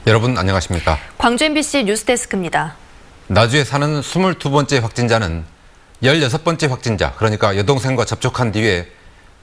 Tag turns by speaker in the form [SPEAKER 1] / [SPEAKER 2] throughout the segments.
[SPEAKER 1] 여러분 안녕하십니까?
[SPEAKER 2] 광주 MBC 뉴스데스크입니다.
[SPEAKER 1] 나주에 사는 22번째 확진자는 16번째 확진자, 그러니까 여동생과 접촉한 뒤에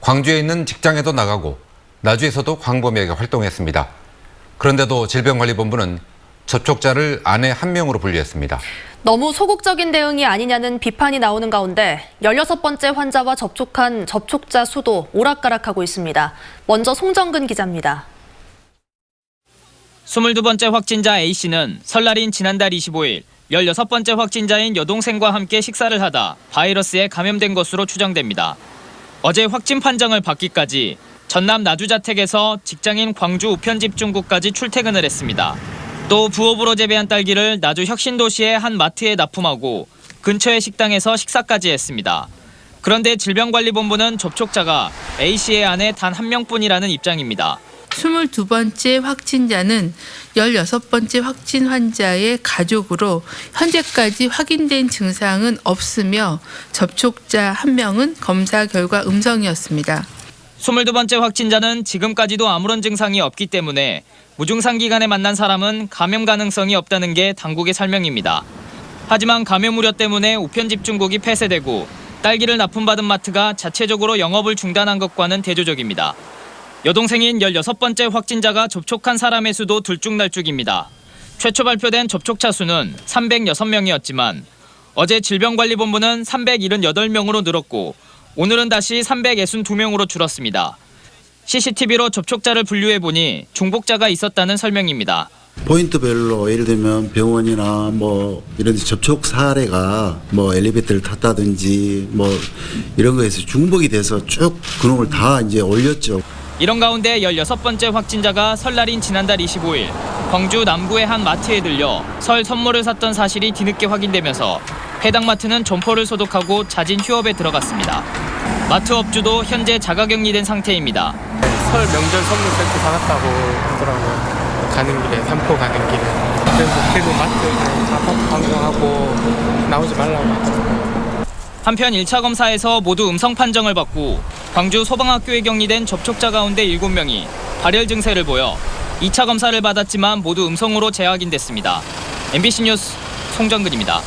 [SPEAKER 1] 광주에 있는 직장에도 나가고 나주에서도 광범위하게 활동했습니다. 그런데도 질병관리본부는 접촉자를 아내 1명으로 분류했습니다.
[SPEAKER 2] 너무 소극적인 대응이 아니냐는 비판이 나오는 가운데 16번째 환자와 접촉한 접촉자 수도 오락가락하고 있습니다. 먼저 송정근 기자입니다.
[SPEAKER 3] 22번째 확진자 A씨는 설날인 지난달 25일 16번째 확진자인 여동생과 함께 식사를 하다 바이러스에 감염된 것으로 추정됩니다. 어제 확진 판정을 받기까지 전남 나주 자택에서 직장인 광주 우편집중국까지 출퇴근을 했습니다. 또 부업으로 재배한 딸기를 나주 혁신도시의 한 마트에 납품하고 근처의 식당에서 식사까지 했습니다. 그런데 질병관리본부는 접촉자가 A씨의 아내 단 1명뿐이라는 입장입니다.
[SPEAKER 4] 22번째 확진자는 16번째 확진 환자의 가족으로 현재까지 확인된 증상은 없으며 접촉자 1명은 검사 결과 음성이었습니다.
[SPEAKER 3] 22번째 확진자는 지금까지도 아무런 증상이 없기 때문에 무증상 기간에 만난 사람은 감염 가능성이 없다는 게 당국의 설명입니다. 하지만 감염 우려 때문에 우편집중국이 폐쇄되고 딸기를 납품받은 마트가 자체적으로 영업을 중단한 것과는 대조적입니다. 여동생인 16번째 확진자가 접촉한 사람의 수도 들쭉날쭉입니다. 최초 발표된 접촉자 수는 306명이었지만 어제 질병관리본부는 378명으로 늘었고 오늘은 다시 362명으로 줄었습니다. CCTV로 접촉자를 분류해보니 중복자가 있었다는 설명입니다.
[SPEAKER 5] 포인트별로 예를 들면 병원이나 뭐 이런 데 접촉 사례가 뭐 엘리베이터를 탔다든지 뭐 이런 거에서 중복이 돼서 쭉 그놈을 다 이제 올렸죠.
[SPEAKER 3] 이런 가운데 16번째 확진자가 설날인 지난달 25일 광주 남구의 한 마트에 들려 설 선물을 샀던 사실이 뒤늦게 확인되면서 해당 마트는 점포를 소독하고 잦은 휴업에 들어갔습니다. 마트 업주도 현재 자가격리된 상태입니다.
[SPEAKER 6] 설 명절 선물 세트 사갔다고 하더라고요. 가는 길에, 삼포 가는 길에. 그래서 계속 마트 아파트 관광하고 나오지 말라고 하더라고요.
[SPEAKER 3] 한편 1차 검사에서 모두 음성 판정을 받고 광주 소방학교에 격리된 접촉자 가운데 7명이 발열 증세를 보여 2차 검사를 받았지만 모두 음성으로 재확인됐습니다. MBC 뉴스 송정근입니다.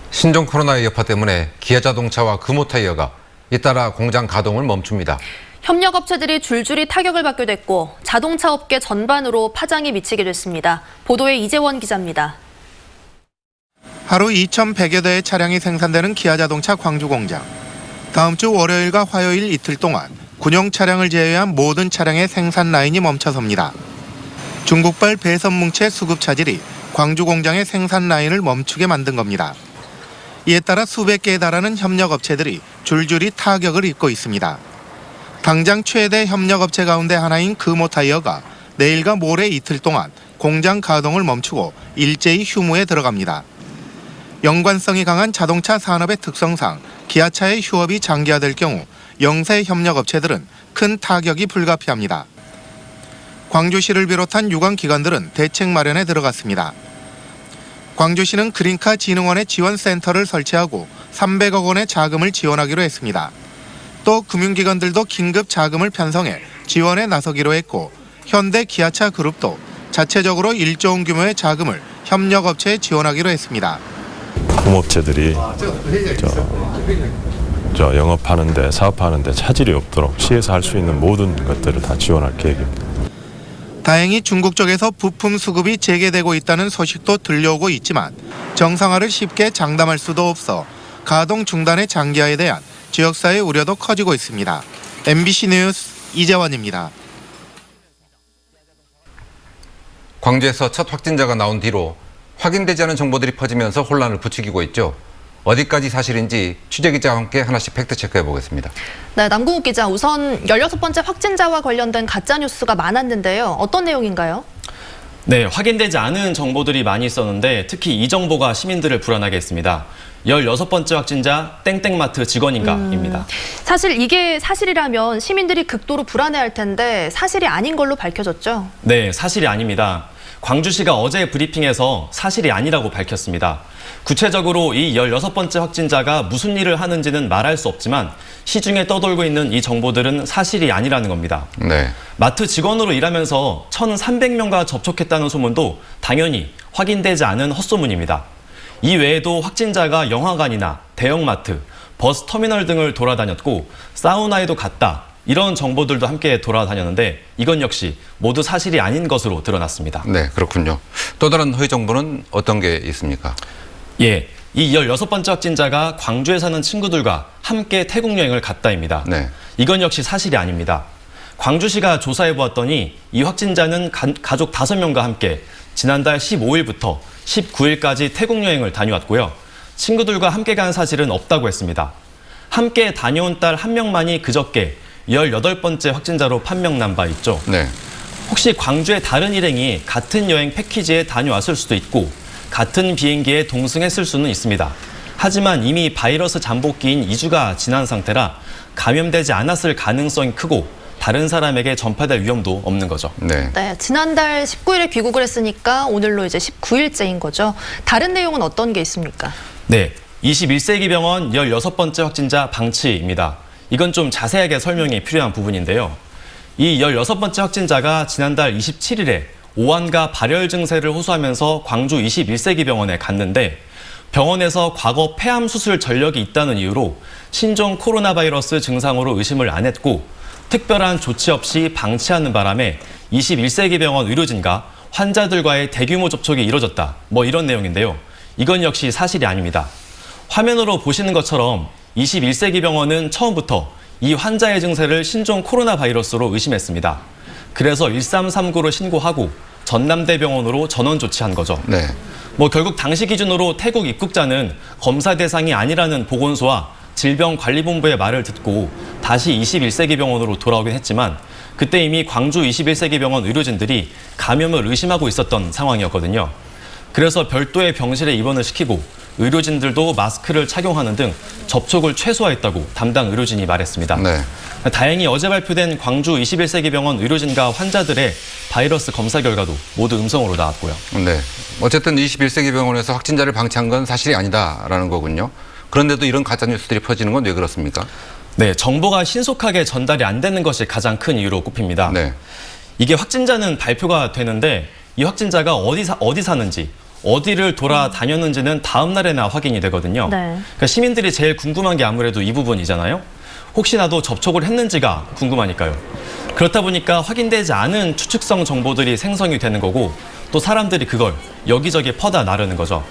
[SPEAKER 1] 신종 코로나의 여파 때문에 기아자동차와 금호타이어가 잇따라 공장 가동을 멈춥니다.
[SPEAKER 2] 협력업체들이 줄줄이 타격을 받게 됐고 자동차 업계 전반으로 파장이 미치게 됐습니다. 보도에 이재원 기자입니다.
[SPEAKER 7] 하루 2,100여 대의 차량이 생산되는 기아자동차 광주 공장. 다음 주 월요일과 화요일 이틀 동안 군용 차량을 제외한 모든 차량의 생산 라인이 멈춰섭니다. 중국발 배선뭉체 수급 차질이 광주 공장의 생산 라인을 멈추게 만든 겁니다. 이에 따라 수백 개에 달하는 협력업체들이 줄줄이 타격을 입고 있습니다. 당장 최대 협력업체 가운데 하나인 금호타이어가 내일과 모레 이틀 동안 공장 가동을 멈추고 일제히 휴무에 들어갑니다. 연관성이 강한 자동차 산업의 특성상 기아차의 휴업이 장기화될 경우 영세 협력업체들은 큰 타격이 불가피합니다. 광주시를 비롯한 유관기관들은 대책 마련에 들어갔습니다. 광주시는 그린카 진흥원의 지원센터를 설치하고 300억 원의 자금을 지원하기로 했습니다. 또 금융기관들도 긴급 자금을 편성해 지원에 나서기로 했고 현대 기아차 그룹도 자체적으로 1조 원 규모의 자금을 협력업체에 지원하기로 했습니다.
[SPEAKER 8] 공업체들이 영업하는데 사업하는데 차질이 없도록 시에서 할 수 있는 모든 것들을 다 지원할 계획입니다.
[SPEAKER 7] 다행히 중국 쪽에서 부품 수급이 재개되고 있다는 소식도 들려오고 있지만 정상화를 쉽게 장담할 수도 없어 가동 중단의 장기화에 대한 지역사회의 우려도 커지고 있습니다. MBC 뉴스 이재원입니다.
[SPEAKER 1] 광주에서 첫 확진자가 나온 뒤로 확인되지 않은 정보들이 퍼지면서 혼란을 부추기고 있죠. 어디까지 사실인지 취재기자와 함께 하나씩 팩트체크해 보겠습니다.
[SPEAKER 2] 네, 남궁욱 기자, 우선 16번째 확진자와 관련된 가짜뉴스가 많았는데요. 어떤 내용인가요?
[SPEAKER 9] 네, 확인되지 않은 정보들이 많이 있었는데 특히 이 정보가 시민들을 불안하게 했습니다. 16번째 확진자 땡땡마트 직원인가입니다.
[SPEAKER 2] 사실 이게 사실이라면 시민들이 극도로 불안해할 텐데 사실이 아닌 걸로 밝혀졌죠?
[SPEAKER 9] 네, 사실이 아닙니다. 광주시가 어제 브리핑에서 사실이 아니라고 밝혔습니다. 구체적으로 이 16번째 확진자가 무슨 일을 하는지는 말할 수 없지만 시중에 떠돌고 있는 이 정보들은 사실이 아니라는 겁니다.
[SPEAKER 1] 네.
[SPEAKER 9] 마트 직원으로 일하면서 1,300명과 접촉했다는 소문도 당연히 확인되지 않은 헛소문입니다. 이 외에도 확진자가 영화관이나 대형마트, 버스 터미널 등을 돌아다녔고 사우나에도 갔다. 이런 정보들도 함께 돌아다녔는데 이건 역시 모두 사실이 아닌 것으로 드러났습니다.
[SPEAKER 1] 네, 그렇군요. 또 다른 허위 정보는 어떤 게 있습니까?
[SPEAKER 9] 예, 이 16번째 확진자가 광주에 사는 친구들과 함께 태국 여행을 갔다입니다.
[SPEAKER 1] 네.
[SPEAKER 9] 이건 역시 사실이 아닙니다. 광주시가 조사해 보았더니 이 확진자는 가족 5명과 함께 지난달 15일부터 19일까지 태국 여행을 다녀왔고요. 친구들과 함께 간 사실은 없다고 했습니다. 함께 다녀온 딸 1명만이 그저께 18번째 확진자로 판명난 바 있죠.
[SPEAKER 1] 네.
[SPEAKER 9] 혹시 광주의 다른 일행이 같은 여행 패키지에 다녀왔을 수도 있고 같은 비행기에 동승했을 수는 있습니다. 하지만 이미 바이러스 잠복기인 2주가 지난 상태라 감염되지 않았을 가능성이 크고 다른 사람에게 전파될 위험도 없는 거죠.
[SPEAKER 1] 네.
[SPEAKER 2] 네, 지난달 19일에 귀국을 했으니까 오늘로 이제 19일째인 거죠. 다른 내용은 어떤 게 있습니까?
[SPEAKER 9] 네, 21세기 병원 16번째 확진자 방치입니다. 이건 좀 자세하게 설명이 필요한 부분인데요. 이 16번째 확진자가 지난달 27일에 오한과 발열 증세를 호소하면서 광주 21세기 병원에 갔는데 병원에서 과거 폐암 수술 전력이 있다는 이유로 신종 코로나 바이러스 증상으로 의심을 안 했고 특별한 조치 없이 방치하는 바람에 21세기 병원 의료진과 환자들과의 대규모 접촉이 이뤄졌다. 뭐 이런 내용인데요. 이건 역시 사실이 아닙니다. 화면으로 보시는 것처럼 21세기 병원은 처음부터 이 환자의 증세를 신종 코로나 바이러스로 의심했습니다. 그래서 1339로 신고하고 전남대병원으로 전원 조치한 거죠.
[SPEAKER 1] 네.
[SPEAKER 9] 뭐 결국 당시 기준으로 태국 입국자는 검사 대상이 아니라는 보건소와 질병관리본부의 말을 듣고 다시 21세기 병원으로 돌아오긴 했지만 그때 이미 광주 21세기 병원 의료진들이 감염을 의심하고 있었던 상황이었거든요. 그래서 별도의 병실에 입원을 시키고 의료진들도 마스크를 착용하는 등 접촉을 최소화했다고 담당 의료진이 말했습니다.
[SPEAKER 1] 네.
[SPEAKER 9] 다행히 어제 발표된 광주 21세기 병원 의료진과 환자들의 바이러스 검사 결과도 모두 음성으로 나왔고요.
[SPEAKER 1] 네. 어쨌든 21세기 병원에서 확진자를 방치한 건 사실이 아니다라는 거군요. 그런데도 이런 가짜 뉴스들이 퍼지는 건 왜 그렇습니까?
[SPEAKER 9] 네, 정보가 신속하게 전달이 안 되는 것이 가장 큰 이유로 꼽힙니다.
[SPEAKER 1] 네.
[SPEAKER 9] 이게 확진자는 발표가 되는데 이 확진자가 어디 사는지 어디를 돌아다녔는지는 다음 날에나 확인이 되거든요.
[SPEAKER 2] 네.
[SPEAKER 9] 그러니까 시민들이 제일 궁금한 게 아무래도 이 부분이잖아요. 혹시나도 접촉을 했는지가 궁금하니까요. 그렇다 보니까 확인되지 않은 추측성 정보들이 생성이 되는 거고 또 사람들이 그걸 여기저기 퍼다 나르는 거죠.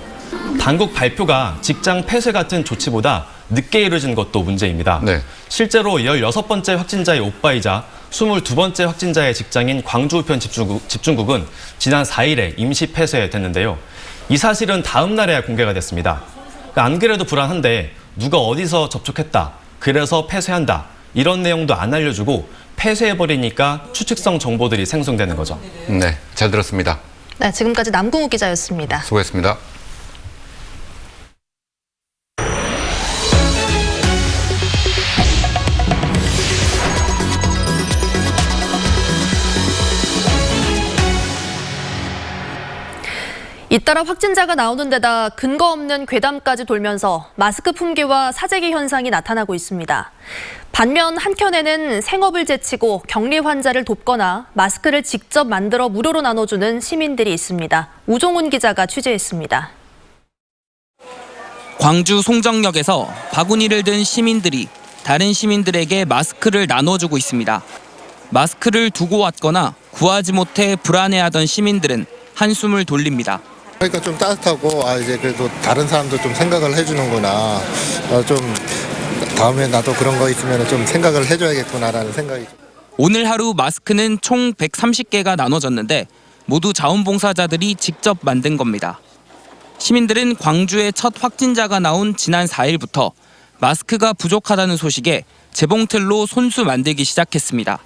[SPEAKER 9] 당국 발표가 직장 폐쇄 같은 조치보다 늦게 이루어진 것도 문제입니다.
[SPEAKER 1] 네.
[SPEAKER 9] 실제로 16번째 확진자의 오빠이자 22번째 확진자의 직장인 광주 우편 집중국은 지난 4일에 임시 폐쇄됐는데요. 이 사실은 다음 날에야 공개가 됐습니다. 안 그래도 불안한데 누가 어디서 접촉했다, 그래서 폐쇄한다 이런 내용도 안 알려주고 폐쇄해버리니까 추측성 정보들이 생성되는 거죠.
[SPEAKER 1] 네, 잘 들었습니다.
[SPEAKER 2] 네, 지금까지 남궁욱 기자였습니다.
[SPEAKER 1] 수고했습니다.
[SPEAKER 2] 잇따라 확진자가 나오는 데다 근거 없는 괴담까지 돌면서 마스크 품귀와 사재기 현상이 나타나고 있습니다. 반면 한켠에는 생업을 제치고 격리 환자를 돕거나 마스크를 직접 만들어 무료로 나눠주는 시민들이 있습니다. 우종훈 기자가 취재했습니다.
[SPEAKER 10] 광주 송정역에서 바구니를 든 시민들이 다른 시민들에게 마스크를 나눠주고 있습니다. 마스크를 두고 왔거나 구하지 못해 불안해하던 시민들은 한숨을 돌립니다.
[SPEAKER 11] 그러니까 좀 따뜻하고 이제 그래도 다른 사람도 좀 생각을 해주는구나. 좀 다음에 나도 그런 거 있으면 좀 생각을 해줘야겠구나라는 생각이.
[SPEAKER 10] 오늘 하루 마스크는 총 130개가 나눠졌는데 모두 자원봉사자들이 직접 만든 겁니다. 시민들은 광주에 첫 확진자가 나온 지난 4일부터 마스크가 부족하다는 소식에 재봉틀로 손수 만들기 시작했습니다.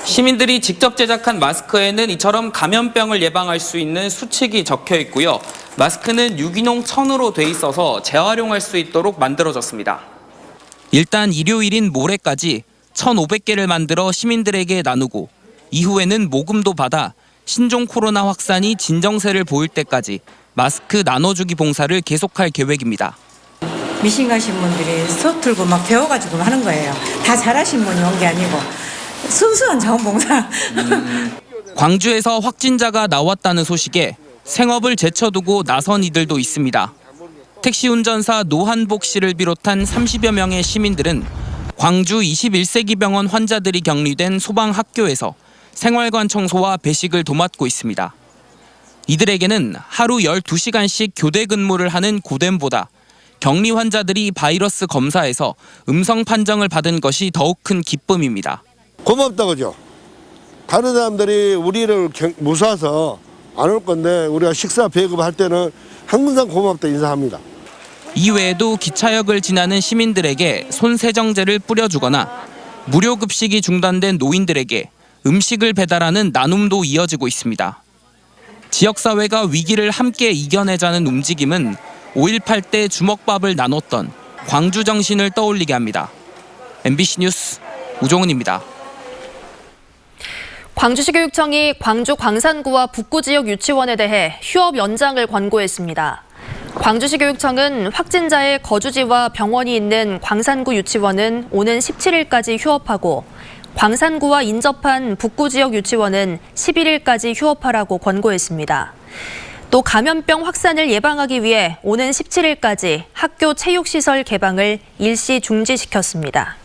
[SPEAKER 10] 시민들이 직접 제작한 마스크에는 이처럼 감염병을 예방할 수 있는 수칙이 적혀 있고요. 마스크는 유기농 천으로 돼 있어서 재활용할 수 있도록 만들어졌습니다. 일단 일요일인 모레까지 1,500개를 만들어 시민들에게 나누고 이후에는 모금도 받아 신종 코로나 확산이 진정세를 보일 때까지 마스크 나눠주기 봉사를 계속할 계획입니다.
[SPEAKER 12] 미싱하신 분들이 수업 들고 막 배워가지고 하는 거예요. 다 잘하신 분이 온 게 아니고 순수한 자원봉사.
[SPEAKER 10] 광주에서 확진자가 나왔다는 소식에 생업을 제쳐두고 나선 이들도 있습니다. 택시 운전사 노한복 씨를 비롯한 30여 명의 시민들은 광주 21세기 병원 환자들이 격리된 소방학교에서 생활관 청소와 배식을 도맡고 있습니다. 이들에게는 하루 12시간씩 교대 근무를 하는 고됨보다 격리 환자들이 바이러스 검사에서 음성 판정을 받은 것이 더욱 큰 기쁨입니다.
[SPEAKER 13] 고맙다 그죠. 다른 사람들이 우리를 무서워서 안 올 건데 우리가 식사 배급할 때는 항상 고맙다 인사합니다.
[SPEAKER 10] 이외에도 기차역을 지나는 시민들에게 손세정제를 뿌려주거나 무료 급식이 중단된 노인들에게 음식을 배달하는 나눔도 이어지고 있습니다. 지역사회가 위기를 함께 이겨내자는 움직임은 5.18 때 주먹밥을 나눴던 광주 정신을 떠올리게 합니다. MBC 뉴스 우종은입니다.
[SPEAKER 2] 광주시 교육청이 광주 광산구와 북구 지역 유치원에 대해 휴업 연장을 권고했습니다. 광주시 교육청은 확진자의 거주지와 병원이 있는 광산구 유치원은 오는 17일까지 휴업하고 광산구와 인접한 북구 지역 유치원은 11일까지 휴업하라고 권고했습니다. 또 감염병 확산을 예방하기 위해 오는 17일까지 학교 체육시설 개방을 일시 중지시켰습니다.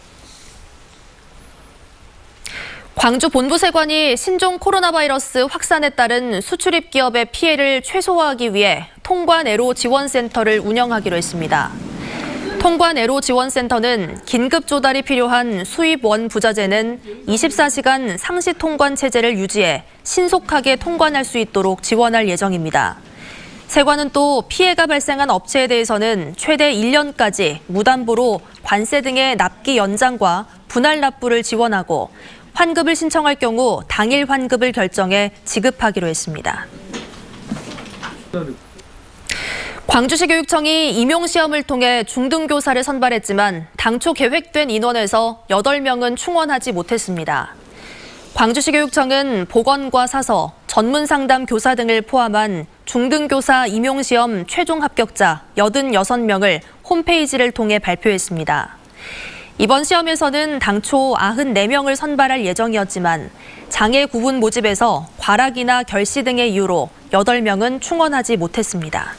[SPEAKER 2] 광주 본부세관이 신종 코로나 바이러스 확산에 따른 수출입 기업의 피해를 최소화하기 위해 통관애로 지원센터를 운영하기로 했습니다. 통관애로 지원센터는 긴급 조달이 필요한 수입원 부자재는 24시간 상시 통관 체제를 유지해 신속하게 통관할 수 있도록 지원할 예정입니다. 세관은 또 피해가 발생한 업체에 대해서는 최대 1년까지 무담보로 관세 등의 납기 연장과 분할 납부를 지원하고 환급을 신청할 경우 당일 환급을 결정해 지급하기로 했습니다. 광주시 교육청이 임용시험을 통해 중등교사를 선발했지만 당초 계획된 인원에서 8명은 충원하지 못했습니다. 광주시 교육청은 보건과 사서, 전문상담 교사 등을 포함한 중등교사 임용시험 최종 합격자 86명을 홈페이지를 통해 발표했습니다. 이번 시험에서는 당초 94명을 선발할 예정이었지만 장애 구분 모집에서 과락이나 결시 등의 이유로 8명은 충원하지 못했습니다.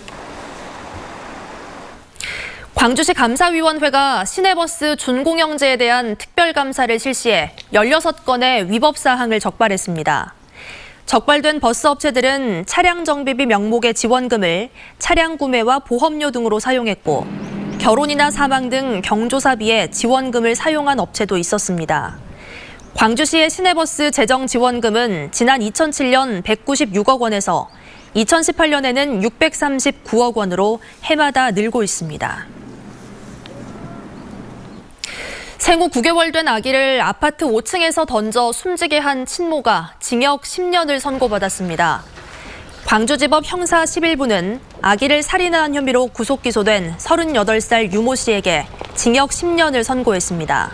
[SPEAKER 2] 광주시 감사위원회가 시내버스 준공영제에 대한 특별감사를 실시해 16건의 위법 사항을 적발했습니다. 적발된 버스 업체들은 차량 정비비 명목의 지원금을 차량 구매와 보험료 등으로 사용했고 결혼이나 사망 등 경조사비에 지원금을 사용한 업체도 있었습니다. 광주시의 시내버스 재정 지원금은 지난 2007년 196억 원에서 2018년에는 639억 원으로 해마다 늘고 있습니다. 생후 9개월 된 아기를 아파트 5층에서 던져 숨지게 한 친모가 징역 10년을 선고받았습니다. 광주지법 형사 11부는 아기를 살인한 혐의로 구속 기소된 38살 유모 씨에게 징역 10년을 선고했습니다.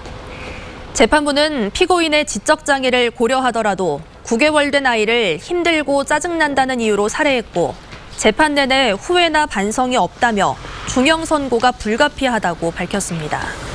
[SPEAKER 2] 재판부는 피고인의 지적 장애를 고려하더라도 9개월 된 아이를 힘들고 짜증난다는 이유로 살해했고 재판 내내 후회나 반성이 없다며 중형 선고가 불가피하다고 밝혔습니다.